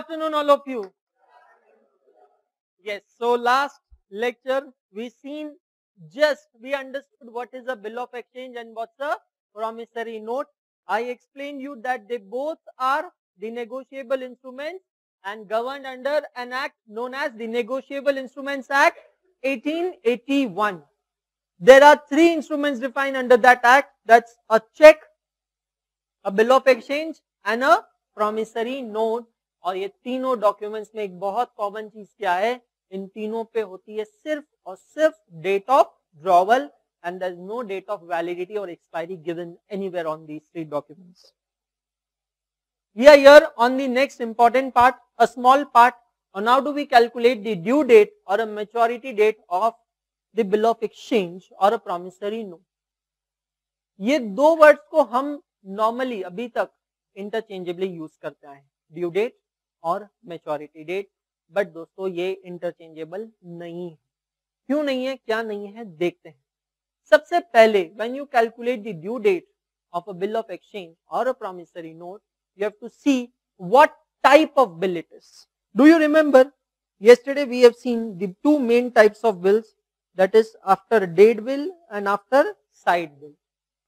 afternoon, all of you. Yes, so last lecture we understood what is a bill of exchange and what's a promissory note. I explained you that they both are the negotiable instruments and governed under an act known as the Negotiable Instruments Act 1881. There are three instruments defined under that act. That's a check, a bill of exchange and a promissory note. और ये तीनों documents में एक बहुत common चीज क्या है, इन तीनों पे होती है सिर्फ और सिर्फ date of drawal and there is no date of validity or expiry given anywhere on these three documents. We are here on the next important part, a small part on how do we calculate the due date or a maturity date of the bill of exchange or a promissory note. ये दो words को हम normally अभी तक interchangeably use करते हैं, due date और maturity date, but दोस्तों ये इंटरचेंजेबल नहीं है. क्यों नहीं है, क्या नहीं है, देखते हैं. सबसे पहले when you calculate the due date of a bill of exchange or a promissory note, you have to see what type of bill it is. Do you remember yesterday we have seen the two main types of bills, that is after date bill and after side bill.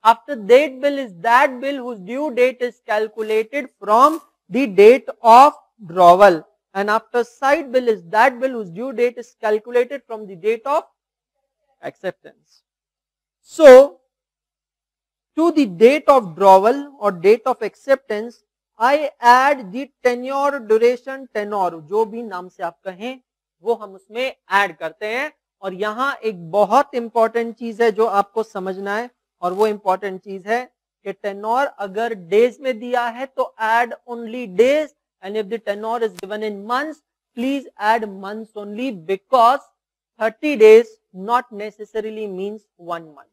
After date bill is that bill whose due date is calculated from the date of drawal, and after side bill is that bill whose due date is calculated from the date of acceptance. So, to the date of drawal or date of acceptance, I add the tenure, duration, tenor, जो भी नाम से आप कहें वो हम उसमें add करते हैं. और यहाँ एक बहुत इंपॉर्टेंट चीज है जो आपको समझना है, और वो इंपॉर्टेंट चीज है कि टेनोर अगर डेज में दिया है तो add only days, and if the tenure is given in months, please add months only, because 30 days not necessarily means 1 month.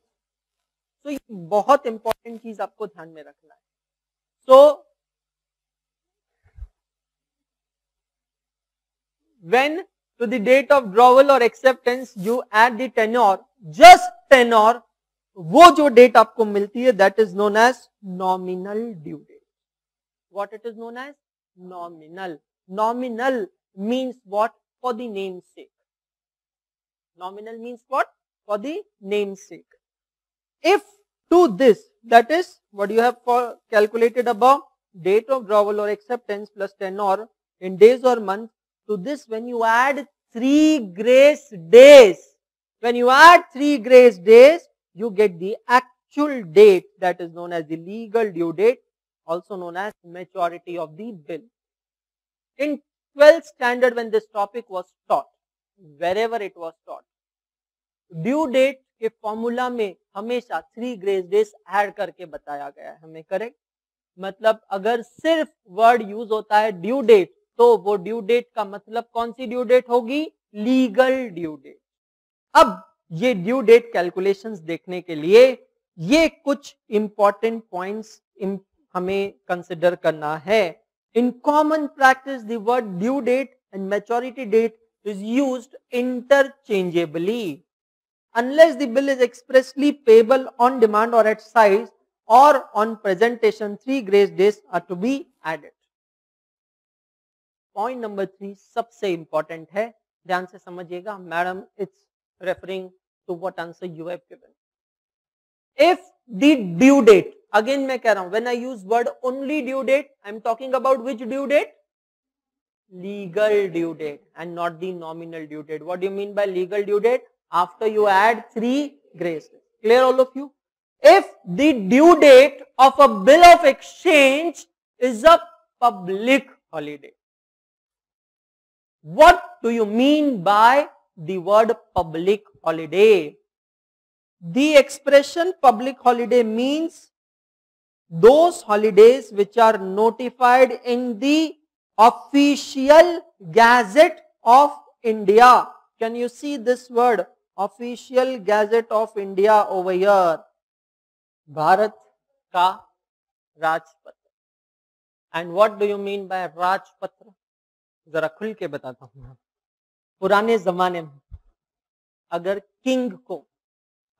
तो ये बहुत इंपॉर्टेंट चीज आपको ध्यान में रखना है. सो when to the date of drawal or acceptance you add the tenure, just tenure, वो जो डेट आपको मिलती है that is known as nominal due date. What it is known as? Nominal. Nominal means what? For the namesake. Nominal means what? For the namesake. If to this, that is what you have for calculated above, date of drawal or acceptance plus tenure in days or months, to this when you add 3 grace days, when you add 3 grace days, you get the actual date that is known as the legal due date, also known as maturity of the bill. In 12th standard when this topic was taught, wherever it was taught, due date के formula में हमेशा 3 grace days add करके बताया गया है हमें, correct. मतलब अगर सिर्फ वर्ड यूज होता है ड्यू डेट, तो वो ड्यू डेट का मतलब कौन सी ड्यू डेट होगी? Legal due date. अब ये ड्यू डेट कैलकुलेशंस देखने के लिए ये कुछ इंपॉर्टेंट पॉइंट्स हमें कंसिडर करना है. In common practice the word due date and maturity date is used interchangeably unless the bill is expressly payable on demand or at size or on presentation. 3 grace days are to be added. Point number 3 सबसे important है, ध्यान से समझिएगा. Madam it's referring to what answer you have given. If the due date, again मैं कह रहा हूं, when I use word only due date, I am talking about which due date? Legal due date and not the nominal due date. What do you mean by legal due date? After you add 3 grace days. Clear all of you? If the due date of a bill of exchange is a public holiday. What do you mean by the word public holiday? The expression public holiday means those holidays which are notified in the official Gazette of India. Can you see this word? Official Gazette of India over here. Bharat का राजपत्र. And what do you mean by राजपत्र? जरा खुल के बताता हूं. पुराने जमाने में अगर किंग को,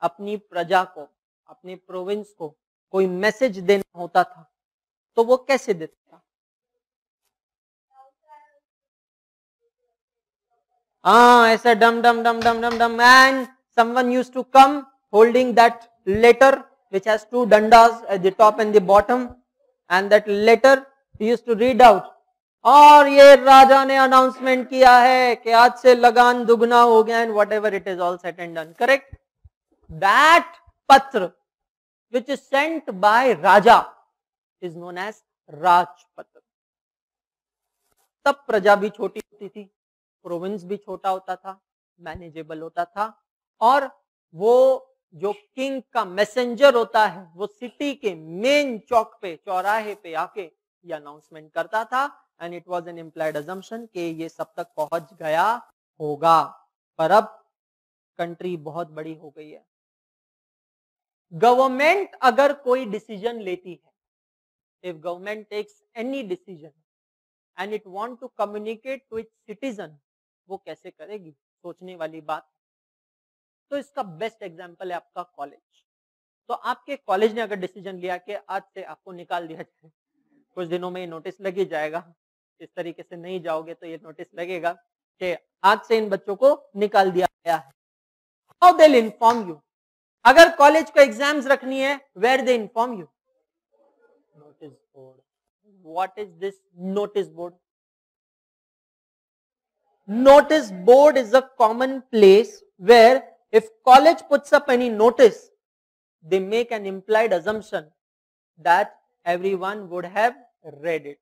अपनी प्रजा को, अपने प्रोविंस को कोई मैसेज देना होता था तो वो कैसे देता था? ऐसा डम डम डम डम डम डम, and someone used to come holding that letter which has two dandas at the top and the bottom, and that letter he used to read out. और ये राजा ने अनाउंसमेंट किया है कि आज से लगान दुगना हो गया, and what ever it is all set and done, correct. That पत्र which is sent by Raja is known as राजपत्र. तब प्रजा भी छोटी होती थी, प्रोविंस भी छोटा होता था, मैनेजेबल होता था, और वो जो किंग का मैसेंजर होता है वो सिटी के मेन चौक पे, चौराहे पे आके ये अनाउंसमेंट करता था, and it was an implied assumption कि ये सब तक पहुंच गया होगा. पर अब कंट्री बहुत बड़ी हो गई है. गवर्नमेंट अगर कोई डिसीजन लेती है, if government takes any decision and it want to communicate to its citizen, वो कैसे करेगी, सोचने वाली बात. तो इसका बेस्ट एग्जांपल है आपका कॉलेज. तो आपके कॉलेज ने अगर डिसीजन लिया कि आज से आपको निकाल दिया जाए, कुछ दिनों में ये नोटिस लग ही जाएगा, इस तरीके से नहीं जाओगे तो ये नोटिस लगेगा कि आज से इन बच्चों को निकाल दिया गया है. How they will inform you. अगर कॉलेज को एग्जाम्स रखनी है, where they inform you, notice board. What is this notice board? Notice board is a common place where if college puts up any notice, they make an implied assumption that everyone would have read it.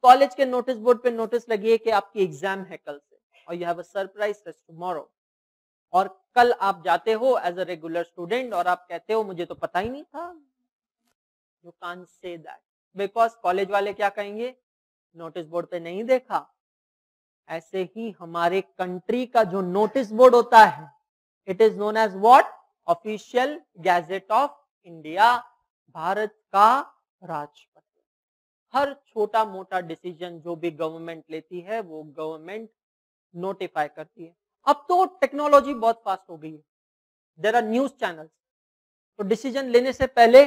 College के notice board पे notice लगी है कि आपकी exam है कल से, और you have a surprise test tomorrow, और कल आप जाते हो एज अ रेगुलर स्टूडेंट और आप कहते हो मुझे तो पता ही नहीं था. You can't say that because college वाले क्या कहेंगे, नोटिस बोर्ड पे नहीं देखा. ऐसे ही हमारे कंट्री का जो नोटिस बोर्ड होता है, it is known as what, official gazette of India, Bharat का राजपत्र. हर छोटा मोटा डिसीजन जो भी गवर्नमेंट लेती है वो गवर्नमेंट नोटिफाई करती है. अब तो टेक्नोलॉजी बहुत फास्ट हो गई है, देयर आर न्यूज चैनल्स, तो डिसीजन लेने से पहले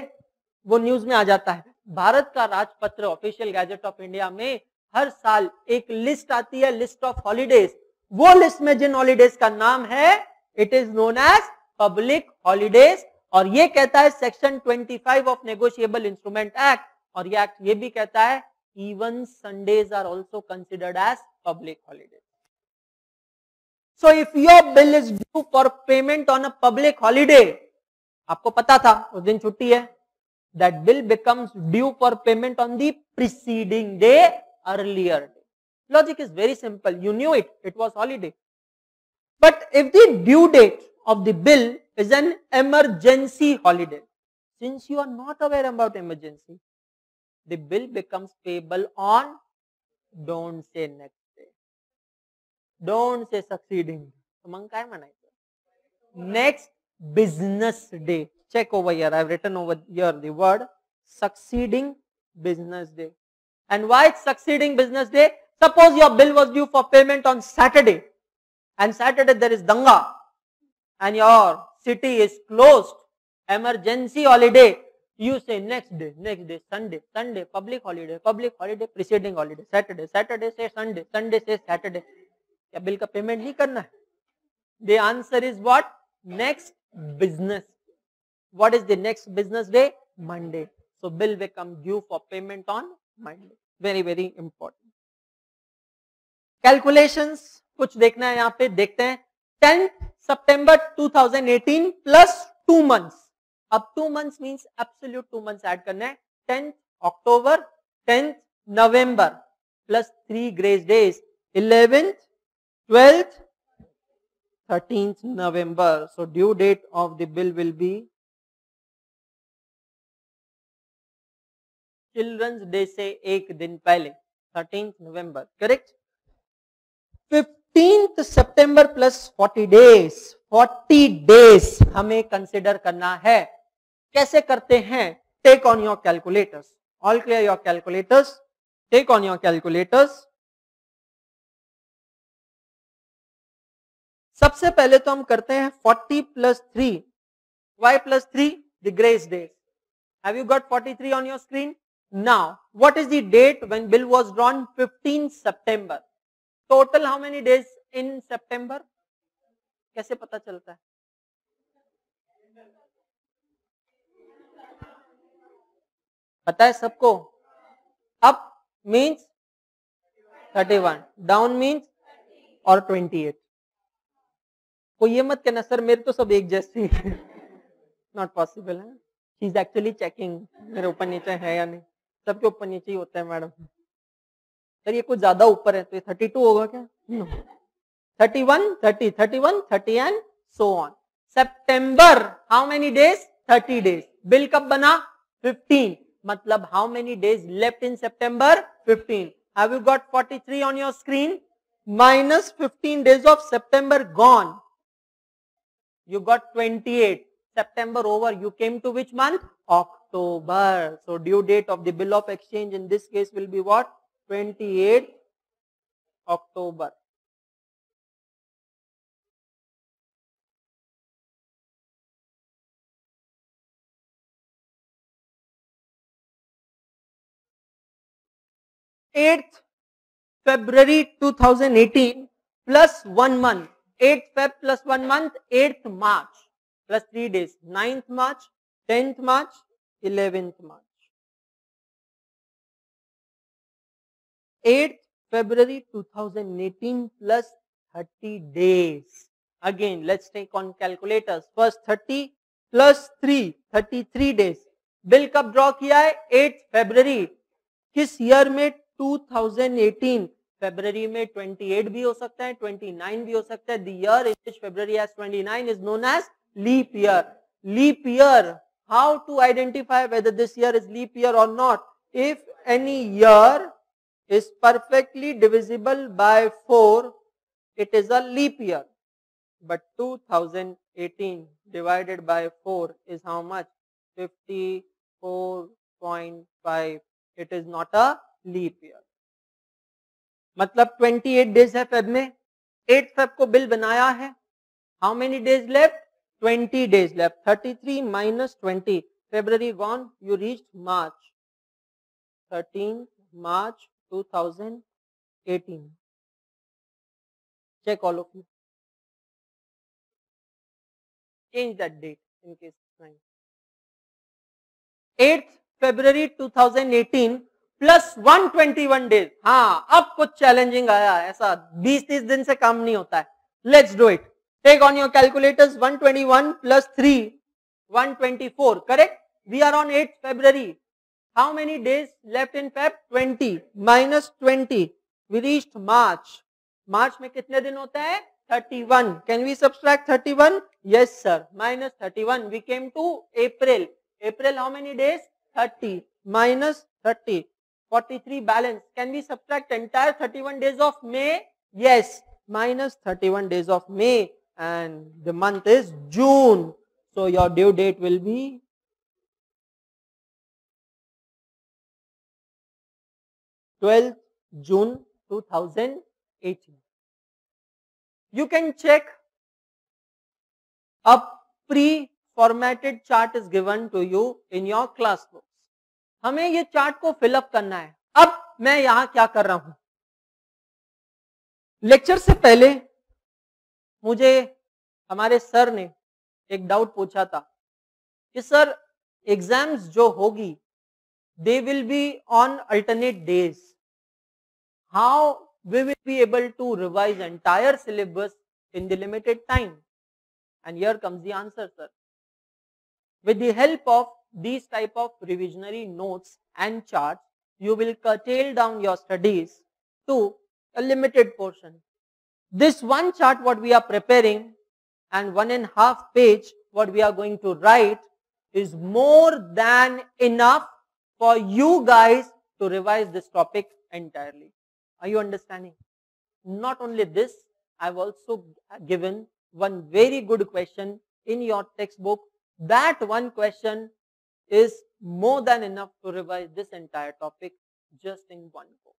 वो न्यूज में आ जाता है. भारत का राजपत्र ऑफिशियल गैजेट ऑफ इंडिया में हर साल एक लिस्ट आती है, लिस्ट ऑफ हॉलीडेज. वो लिस्ट में जिन हॉलीडेज का नाम है, it is known as public holidays, और ये कहता है section 25 of negotiable instrument act, और ये एक्ट ये भी कहता है even Sundays are also considered as public holidays. So if your bill is due for payment on a public holiday, आपको पता था उस दिन छुट्टी है, that bill becomes due for payment on the preceding day, earlier day. Logic is very simple. You knew it. It was holiday. But if the due date of the bill is an emergency holiday, since you are not aware about emergency, the bill becomes payable on, don't say next day, don't say succeeding. So मग काय म्हणायचं? Next business day. Check over here. I've written over here the word succeeding business day. And why it's succeeding business day? Suppose your bill was due for payment on Saturday, and Saturday there is danga, and your city is closed, emergency holiday. You say next day, Sunday, Sunday, public holiday, preceding holiday, Saturday, Saturday say Sunday, Sunday say Saturday. क्या bill का payment नहीं करना है? The answer is what? Next business. What is the next business day? Monday. So bill become due for payment on Monday. Very very important. Calculations कुछ देखना है यहाँ पे, देखते हैं. 10th September 2018 plus 2 months. अब 2 months means absolute 2 months add करना है. 10th October, 10th November plus 3 grace days. 11th, 12th, 13th November. So due date of the bill will be children's day से एक दिन पहले, 13th नवंबर, correct. 15th सितंबर plus 40 days, 40 days हमें consider करना है. कैसे करते हैं? Take on your calculators. All clear your calculators? Take on your calculators. सबसे पहले तो हम करते हैं 40 plus 3. Why plus 3? The grace days. Have you got 43 on your screen? Now, what is the date when bill was drawn? 15th September. Total how many days in सितंबर, कैसे पता चलता है? पता है सबको? अप मीन्स 31, डाउन मीन्स और 28। कोई ये मत कहना सर मेरे तो सब एक जैसे ही, नॉट पॉसिबल है। शी इज एक्चुअली चेकिंग मेरे ऊपर नीचे है या नहीं, सबके ऊपर नीचे ही होता है मैडम। सर ये कुछ ज्यादा ऊपर है तो ये 32 होगा क्या? नो, 31, 30, 31, 30 एंड सो ऑन। सितंबर हाउ मेनी डेज? 30 डेज। बिल कब बना? 15, मतलब how many days left in सितंबर? 15। Have you got 43 on your screen? minus 15 days of September gone, you got 28. September over, you came to which month? October. So due date of the bill of exchange in this case will be what? 28 October. February 2018 plus 1 month. 8th Feb plus 1 month, 8th March plus 3 days. 9th March, 10th March, 11th March. 8th February 2018 plus 30 days. Again, let's take on calculators. First 30 plus 3, 33 days. Bill कब draw किया है? 8 फरवरी। किस year में? 2018। फरवरी में 28 भी हो सकता है, 29 भी हो सकता है। The year in which February has 29 is known as leap year. Leap year. How to identify whether this year is leap year or not? If any year is perfectly divisible by 4, it is a leap year. But 2018 divided by 4 is how much? 54.5. It is not a leap year. मतलब 28 days है Feb में, 8 Feb को bill बनाया है। How many days left? 20 days left. 33 minus 20, February gone, you reached March, 13 March 2018. Check all of you. Change that date in case. 8th February 2018 plus 121 days. हाँ, अब कुछ challenging आया है, ऐसा 20-30 दिन से काम नहीं होता है। Let's do it. Take on your calculators. 121 plus 3, 124, correct? We are on 8th February. How many days left in Feb? 20 minus 20, we reached March. March में कितने दिन होता है? 31. Can we subtract 31? Yes sir. Minus 31, we came to April. April how many days? 30 minus 30, 43 balance. Can we subtract entire 31 days of May? Yes, minus 31 days of May, and the month is June. So your due date will be June 2018. You can check a pre-formatted chart is given to you in your class books. हमें ये chart को fill up करना है। अब मैं यहां क्या कर रहा हूं? लेक्चर से पहले मुझे हमारे सर ने एक डाउट पूछा था कि सर एग्जाम्स जो होगी they will be on alternate days, how we will be able to revise entire syllabus in the limited time? And here comes the answer sir. With the help of these type of revisionary notes and charts, you will curtail down your studies to a limited portion. This one chart what we are preparing and 1.5 page what we are going to write is more than enough for you guys to revise this topic entirely. Are you understanding? Not only this, I've also given one very good question in your textbook. That one question is more than enough to revise this entire topic just in one go.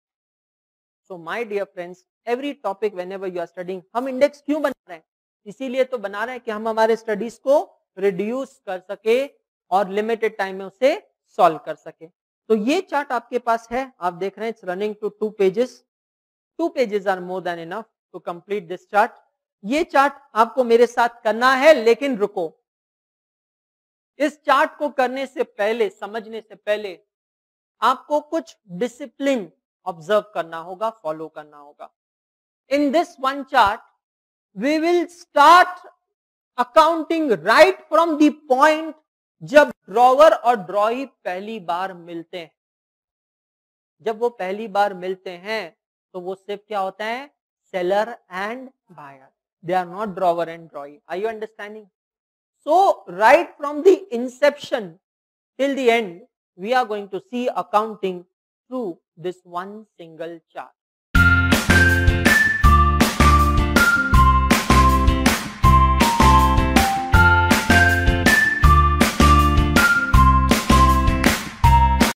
So my dear friends, every topic whenever you are studying, हम index क्यों बना रहे हैं? इसीलिए तो बना रहे हैं कि हम हमारे स्टडीज को रिड्यूस कर सके और लिमिटेड टाइम में उसे सॉल्व कर सके। तो ये चार्ट आपके पास है, आप देख रहे हैं, it's running to 2 pages. 2 pages are more than enough to complete this chart. ये चार्ट आपको मेरे साथ करना है, लेकिन रुको, इस चार्ट को करने से पहले, समझने से पहले आपको कुछ डिसिप्लिन ऑब्जर्व करना होगा, फॉलो करना होगा. In this one chart, we will start accounting right from the point जब ड्रॉवर और ड्रॉई पहली बार मिलते हैं. जब वो पहली बार मिलते हैं तो वो सिर्फ क्या होता है, seller and buyer. They are not drawer and drawee. Are you understanding? So right from the inception till the end we are going to see accounting through this one single chart.